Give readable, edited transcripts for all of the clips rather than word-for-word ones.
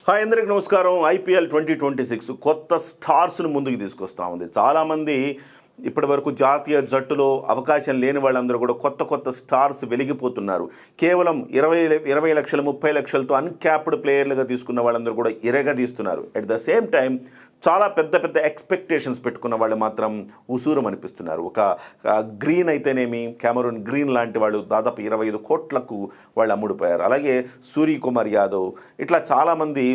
Hi అందరికి నమస్కారం. IPL 2026 కొత్త స్టార్స్ను ముందుకు తీసుకొస్తా ఉంది. చాలామంది ఇప్పటి వరకు జాతీయ జట్టులో అవకాశం లేని వాళ్ళందరూ కూడా కొత్త స్టార్స్ వెలిగిపోతున్నారు. కేవలం 20 లక్షలు 30 లక్షలతో అన్క్యాప్డ్ ప్లేయర్లుగా తీసుకున్న వాళ్ళందరూ కూడా ఇరగదీస్తున్నారు. అట్ ద సేమ్ టైం చాలా పెద్ద ఎక్స్పెక్టేషన్స్ పెట్టుకున్న వాళ్ళు మాత్రం ఉసూరం అనిపిస్తున్నారు. ఒక గ్రీన్ అయితేనేమి, కెమెరూన్ గ్రీన్ లాంటి వాళ్ళు దాదాపు 25 కోట్లకు వాళ్ళు అమ్ముడుపోయారు. అలాగే సూర్యకుమార్ యాదవ్ ఇట్లా చాలామంది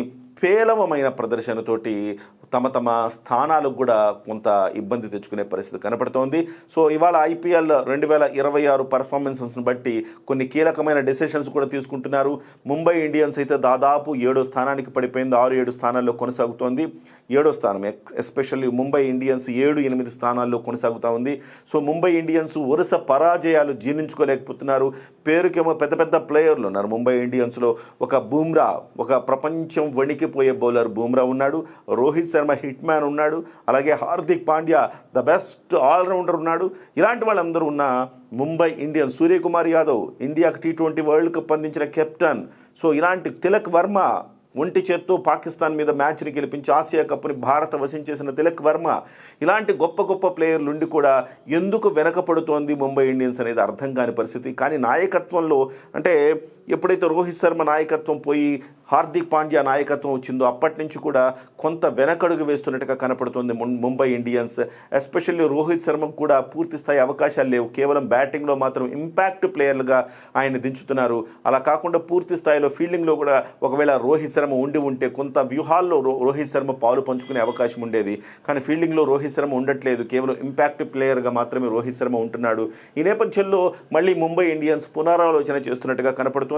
పేలవమైన ప్రదర్శనతోటి తమ స్థానాలకు కూడా కొంత ఇబ్బంది తెచ్చుకునే పరిస్థితి కనపడుతోంది. సో ఇవాళ ఐపీఎల్ 2026 పర్ఫార్మెన్సెస్ని బట్టి కొన్ని కీలకమైన డెసిషన్స్ కూడా తీసుకుంటున్నారు. ముంబై ఇండియన్స్ అయితే దాదాపు 7వ స్థానానికి పడిపోయింది. 6-7 స్థానాల్లో కొనసాగుతోంది. 7వ స్థానం ఎస్పెషల్లీ ముంబై ఇండియన్స్ 7-8 స్థానాల్లో కొనసాగుతూ ఉంది. సో ముంబై ఇండియన్స్ వరుస పరాజయాలు జీర్ణించుకోలేకపోతున్నారు. పేరుకేమో పెద్ద ప్లేయర్లు ఉన్నారు ముంబై ఇండియన్స్లో. ఒక బూమ్రా, ఒక ప్రపంచం వణికిపోయే బౌలర్ బూమ్రా ఉన్నాడు. రోహిత్ శర్మ హిట్ మ్యాన్ ఉన్నాడు. అలాగే Hardik Pandya the best all rounder ఉన్నాడు. ఇలాంటి వాళ్ళందరూ ఉన్న ముంబై ఇండియన్స్, సూర్యకుమార్ యాదవ్ ఇండియాకు T20 వరల్డ్ కప్ అందించిన కెప్టెన్. సో ఇలాంటి తిలక్ వర్మ ఒంటి చేత్తో పాకిస్తాన్ మీద మ్యాచ్ని గెలిపించి ఆసియా కప్ని భారత వశం చేసిన తిలక్ వర్మ, ఇలాంటి గొప్ప ప్లేయర్లు ఉండి కూడా ఎందుకు వెనకపడుతోంది ముంబై ఇండియన్స్ అనేది అర్థం కాని పరిస్థితి. కానీ నాయకత్వంలో అంటే ఎప్పుడైతే రోహిత్ శర్మ నాయకత్వం పోయి హార్దిక్ పాండ్యా నాయకత్వం వచ్చిందో అప్పటి నుంచి కూడా కొంత వెనకడుగు వేస్తున్నట్టుగా కనపడుతుంది ముంబై ఇండియన్స్. ఎస్పెషల్లీ రోహిత్ శర్మకు కూడా పూర్తి స్థాయి అవకాశాలు లేవు. కేవలం బ్యాటింగ్లో మాత్రం ఇంపాక్ట్ ప్లేయర్లుగా ఆయన దించుతున్నారు. అలా కాకుండా పూర్తి స్థాయిలో ఫీల్డింగ్లో కూడా ఒకవేళ రోహిత్ శర్మ ఉంటే కొంత వ్యూహాల్లో రోహిత్ శర్మ పాలు పంచుకునే అవకాశం ఉండేది. కానీ ఫీల్డింగ్లో రోహిత్ శర్మ ఉండట్లేదు. కేవలం ఇంపాక్ట్ ప్లేయర్గా మాత్రమే రోహిత్ శర్మ ఉంటున్నాడు. ఈ నేపథ్యంలో మళ్ళీ ముంబై ఇండియన్స్ పునరాలోచన చేస్తున్నట్టుగా కనపడుతుంది.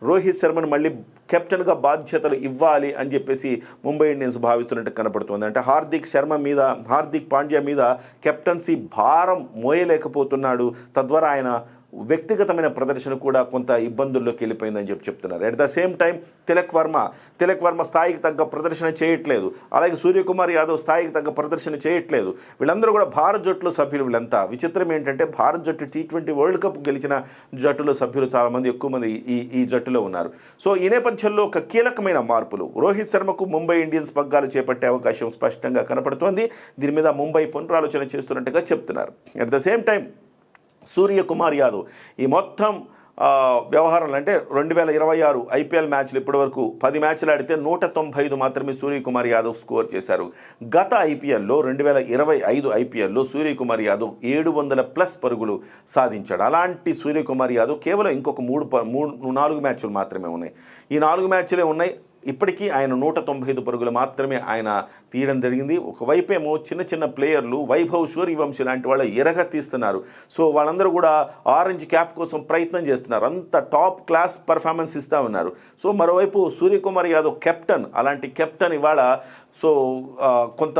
రోహిత్ శర్మను మళ్ళీ కెప్టెన్గా బాధ్యతలు ఇవ్వాలి అని చెప్పేసి ముంబై ఇండియన్స్ భావిస్తున్నట్టు కనపడుతుంది. అంటే హార్దిక్ పాండ్యా మీద కెప్టెన్సీ భారం మోయలేకపోతున్నాడు. తద్వారా ఆయన వ్యక్తిగతమైన ప్రదర్శన కూడా కొంత ఇబ్బందుల్లోకి వెళ్ళిపోయిందని చెప్తున్నారు. At the same time Tilak Varma స్థాయికి తగ్గ ప్రదర్శన చేయట్లేదు. అలాగే సూర్యకుమార్ యాదవ్ స్థాయికి తగ్గ ప్రదర్శన చేయట్లేదు. వీళ్ళందరూ కూడా భారత జట్టులో సభ్యులు. వీళ్ళంతా విచిత్రం ఏంటంటే భారత జట్టు T20 వరల్డ్ కప్ గెలిచిన జట్టులో సభ్యులు చాలామంది, ఎక్కువ మంది ఈ జట్టులో ఉన్నారు. సో ఈ నేపథ్యంలో ఒక కీలకమైన మార్పులు, రోహిత్ శర్మకు ముంబై ఇండియన్స్ పగ్గాలు చేపట్టే అవకాశం స్పష్టంగా కనపడుతోంది. దీని మీద ముంబై పునరాలోచన చేస్తున్నట్టుగా చెప్తున్నారు. At the same time Suryakumar Yadav ఈ మొత్తం వ్యవహారాలు అంటే 2026 ఐపీఎల్ మ్యాచ్లు ఇప్పటివరకు 10 మ్యాచ్లు ఆడితే 195 మాత్రమే సూర్యకుమార్ యాదవ్ స్కోర్ చేశారు. గత ఐపీఎల్లో 2025 ఐపీఎల్లో సూర్యకుమార్ యాదవ్ 700+ పరుగులు సాధించాడు. అలాంటి సూర్యకుమార్ యాదవ్ కేవలం ఇంకొక 4 మ్యాచ్లు మాత్రమే ఉన్నాయి. ఈ 4 మ్యాచ్లే ఉన్నాయి. ఇప్పటికీ ఆయన 195 పరుగులు మాత్రమే ఆయన తీయడం జరిగింది. ఒకవైపేమో చిన్న ప్లేయర్లు వైభవ్ సూర్యవంశీ లాంటి వాళ్ళు ఎరగ తీస్తున్నారు. సో వాళ్ళందరూ కూడా ఆరెంజ్ క్యాప్ కోసం ప్రయత్నం చేస్తున్నారు. అంత టాప్ క్లాస్ పర్ఫార్మెన్స్ ఇస్తూ ఉన్నారు. సో మరోవైపు సూర్యకుమార్ యాదవ్ కెప్టెన్, అలాంటి కెప్టెన్ ఇవాళ సో కొంత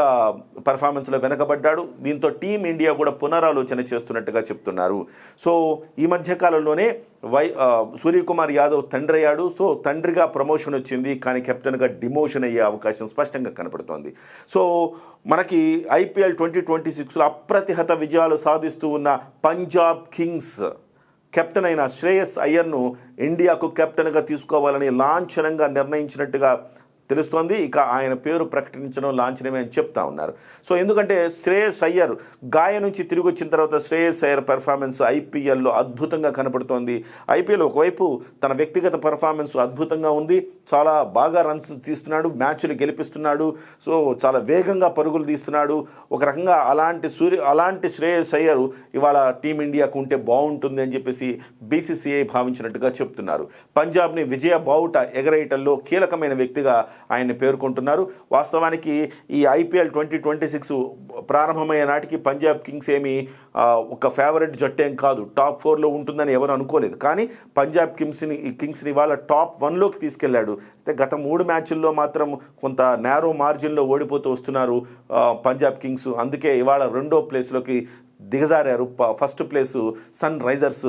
పర్ఫార్మెన్స్లో వెనకబడ్డాడు. దీంతో టీమిండియా కూడా పునరాలోచన చేస్తున్నట్టుగా చెప్తున్నారు. సో ఈ మధ్యకాలంలోనే సూర్యకుమార్ యాదవ్ తండ్రి అయ్యాడు. సో తండ్రిగా ప్రమోషన్ వచ్చింది, కానీ కెప్టెన్గా డిమోషన్ అయ్యే అవకాశం స్పష్టంగా కనపడుతోంది. సో మనకి ఐపీఎల్ 2026లో అప్రతిహత విజయాలు సాధిస్తూ ఉన్న పంజాబ్ కింగ్స్ కెప్టెన్ అయిన శ్రేయస్ అయ్యర్ను ఇండియాకు కెప్టెన్గా తీసుకోవాలని లాంఛనంగా నిర్ణయించినట్టుగా తెలుస్తోంది. ఇక ఆయన పేరు ప్రకటించడం లాంఛనమే అని చెప్తా ఉన్నారు. సో ఎందుకంటే శ్రేయస్ అయ్యర్ గాయం నుంచి తిరిగి వచ్చిన తర్వాత శ్రేయస్ అయ్యర్ పెర్ఫార్మెన్స్ ఐపీఎల్లో అద్భుతంగా కనపడుతోంది. ఐపీఎల్ ఒకవైపు తన వ్యక్తిగత పెర్ఫార్మెన్స్ అద్భుతంగా ఉంది. చాలా బాగా రన్స్ తీస్తున్నాడు, మ్యాచ్లు గెలిపిస్తున్నాడు. సో చాలా వేగంగా పరుగులు తీస్తున్నాడు. ఒక రకంగా అలాంటి శ్రేయస్ అయ్యర్ ఇవాళ టీమిండియాకు ఉంటే బాగుంటుంది అని చెప్పేసి BCCI భావించినట్టుగా చెప్తున్నారు. పంజాబ్ని విజయ బావుట ఎగరేయటంలో కీలకమైన వ్యక్తిగా ఆయన్ని పేర్కొంటున్నారు. వాస్తవానికి ఈ ఐపీఎల్ 2026 ప్రారంభమయ్యే నాటికి పంజాబ్ కింగ్స్ ఏమి ఒక ఫేవరెట్ జట్టేం కాదు, టాప్ 4లో ఉంటుందని ఎవరు అనుకోలేదు. కానీ పంజాబ్ కింగ్స్ని ఇవాళ టాప్ 1లోకి తీసుకెళ్లాడు. గత 3 మ్యాచ్ల్లో మాత్రం కొంత నేరో మార్జిన్లో ఓడిపోతూ వస్తున్నారు పంజాబ్ కింగ్స్. అందుకే ఇవాళ 2వ ప్లేస్లోకి దిగజారారు. ఫస్ట్ ప్లేసు సన్ రైజర్స్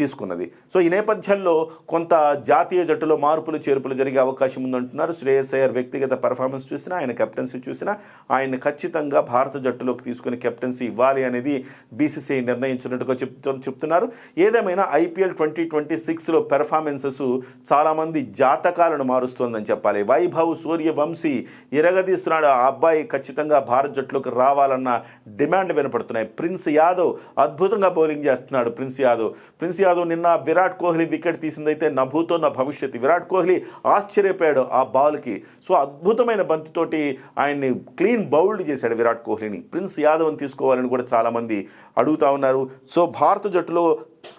తీసుకున్నది. సో ఈ నేపథ్యంలో కొంత జాతీయ జట్టులో మార్పులు చేర్పులు జరిగే అవకాశం ఉందంటున్నారు. శ్రేయస్ అయ్యర్ వ్యక్తిగత పెర్ఫార్మెన్స్ చూసినా, ఆయన కెప్టెన్సీ చూసినా ఆయన్ని ఖచ్చితంగా భారత జట్టులోకి తీసుకుని కెప్టెన్సీ ఇవ్వాలి అనేది బీసీసీఐ నిర్ణయించినట్టుగా చెప్తున్నారు. ఏదేమైనా ఐపీఎల్ 2026లో పెర్ఫార్మెన్సెస్ చాలామంది జాతకాలను మారుస్తోందని చెప్పాలి. వైభవ్ సూర్యవంశీ ఇరగదీస్తున్నాడు. ఆ అబ్బాయి ఖచ్చితంగా భారత జట్టులోకి రావాలన్న డిమాండ్ వినపడుతున్నాయి. ప్రిన్స్ యాదవ్ అద్భుతంగా బౌలింగ్ చేస్తున్నాడు. ప్రిన్స్ యాదవ్ నిన్న విరాట్ కోహ్లీ వికెట్ తీసిందైతే నభూతో నా భవిష్యత్తు. విరాట్ కోహ్లీ ఆశ్చర్యపోయాడు ఆ బాల్కి. సో అద్భుతమైన బంతితోటి ఆయన్ని క్లీన్ బౌల్డ్ చేశాడు విరాట్ కోహ్లీని. ప్రిన్స్ యాదవ్ని తీసుకోవాలని కూడా చాలామంది అడుగుతా ఉన్నారు. సో భారత జట్టులో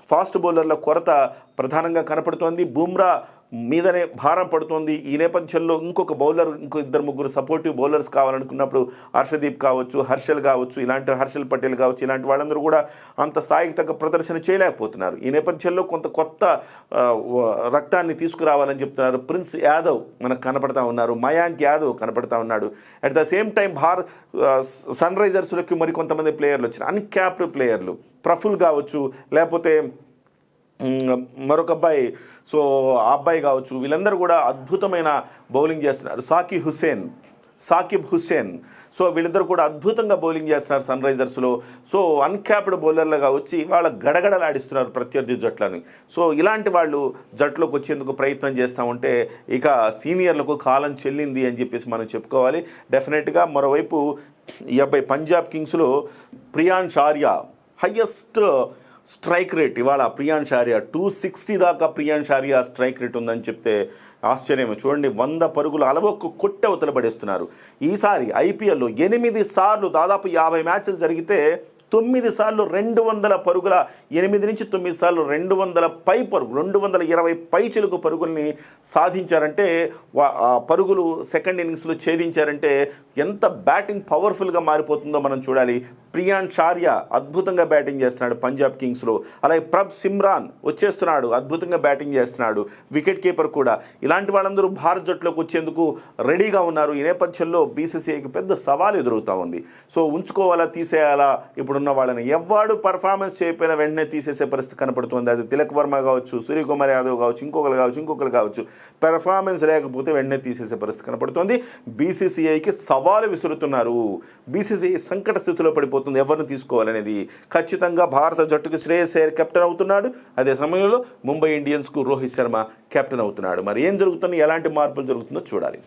ఫాస్ట్ బౌలర్ల కొరత ప్రధానంగా కనపడుతోంది. బుమ్రా మీదనే భారం పడుతోంది. ఈ నేపథ్యంలో ఇంకో ఇద్దరు ముగ్గురు సపోర్టివ్ బౌలర్స్ కావాలనుకున్నప్పుడు హర్షదీప్ కావచ్చు, హర్షల్ పటేల్ కావచ్చు, ఇలాంటి వాళ్ళందరూ కూడా అంత స్థాయికి తగ్గ ప్రదర్శన చేయలేకపోతున్నారు. ఈ నేపథ్యంలో కొత్త రక్తాన్ని తీసుకురావాలని చెప్తున్నారు. ప్రిన్స్ యాదవ్ మనకు కనపడతా ఉన్నారు, మయాంక్ యాదవ్ కనపడతా ఉన్నాడు. అట్ ద సేమ్ టైం సన్ రైజర్స్లోకి మరికొంతమంది ప్లేయర్లు వచ్చారు, అన్క్యాప్డ్ ప్లేయర్లు. ప్రఫుల్ కావచ్చు, లేకపోతే మరొక అబ్బాయి, సో ఆ అబ్బాయి కావచ్చు, వీళ్ళందరూ కూడా అద్భుతమైన బౌలింగ్ చేస్తున్నారు. సాకిబ్ హుస్సేన్, సో వీళ్ళిద్దరు కూడా అద్భుతంగా బౌలింగ్ చేస్తున్నారు సన్ రైజర్స్లో. సో అన్క్యాప్డ్ బౌలర్లుగా వచ్చి వాళ్ళ గడగడలాడిస్తున్నారు ప్రత్యర్థి జట్లని. సో ఇలాంటి వాళ్ళు జట్టులోకి వచ్చేందుకు ప్రయత్నం చేస్తూ ఉంటే ఇక సీనియర్లకు కాలం చెల్లింది అని చెప్పేసి మనం చెప్పుకోవాలి. డెఫినెట్గా మరోవైపు ఈ అబ్బాయి పంజాబ్ కింగ్స్లో Priyansh Arya highest strike rate ఇవాళ. ప్రియాన్స్ ఆర్యా 260 దాకా ప్రియాన్స్ ఆర్యా స్ట్రైక్ రేట్ ఉందని చెప్తే ఆశ్చర్యమే. చూడండి, 100 పరుగులు అలవొక్కు కొట్టె అవతల పడేస్తున్నారు. ఈసారి ఐపీఎల్లో 8 సార్లు దాదాపు 50 మ్యాచ్లు జరిగితే 9 సార్లు 200 పరుగుల, 8 నుంచి 9 సార్లు 200 పై పరుగు, 220 పై చిలుకు పరుగుల్ని సాధించారంటే, ఆ పరుగులు సెకండ్ ఇన్నింగ్స్లో ఛేదించారంటే ఎంత బ్యాటింగ్ పవర్ఫుల్గా మారిపోతుందో మనం చూడాలి. ప్రియాన్స్ ఆర్యా అద్భుతంగా బ్యాటింగ్ చేస్తున్నాడు పంజాబ్ కింగ్స్లో. అలాగే ప్రభ్ సిమ్రాన్ వచ్చేస్తున్నాడు, అద్భుతంగా బ్యాటింగ్ చేస్తున్నాడు. వికెట్ కీపర్ కూడా. ఇలాంటి వాళ్ళందరూ భారత జట్టులోకి వచ్చేందుకు రెడీగా ఉన్నారు. ఈ నేపథ్యంలో బీసీసీఐకి పెద్ద సవాల్ ఎదురవుతూ ఉంది. సో ఉంచుకోవాలా, తీసేయాలా? ఇప్పుడున్న వాళ్ళని ఎవరు పర్ఫార్మెన్స్ చేయకపోయినా వెంటనే తీసేసే పరిస్థితి కనపడుతుంది. అది తిలక్ వర్మ కావచ్చు, సూర్యకుమార్ యాదవ్ కావచ్చు, ఇంకొకరు కావచ్చు. పెర్ఫార్మెన్స్ లేకపోతే వెంటనే తీసేసే పరిస్థితి కనపడుతుంది. బీసీసీఐకి సవాలు విసురుతున్నారు. బీసీసీఐ సంకట స్థితిలో పడిపోతుంది. ఎవరిని తీసుకోవాలనేది. ఖచ్చితంగా భారత జట్టుకు శ్రేయస్ అయ్యర్ కెప్టెన్ అవుతున్నాడు. అదే సమయంలో ముంబై ఇండియన్స్కు రోహిత్ శర్మ కెప్టెన్ అవుతున్నాడు. మరి ఏం జరుగుతుంది, ఎలాంటి మార్పులు జరుగుతుందో చూడాలి.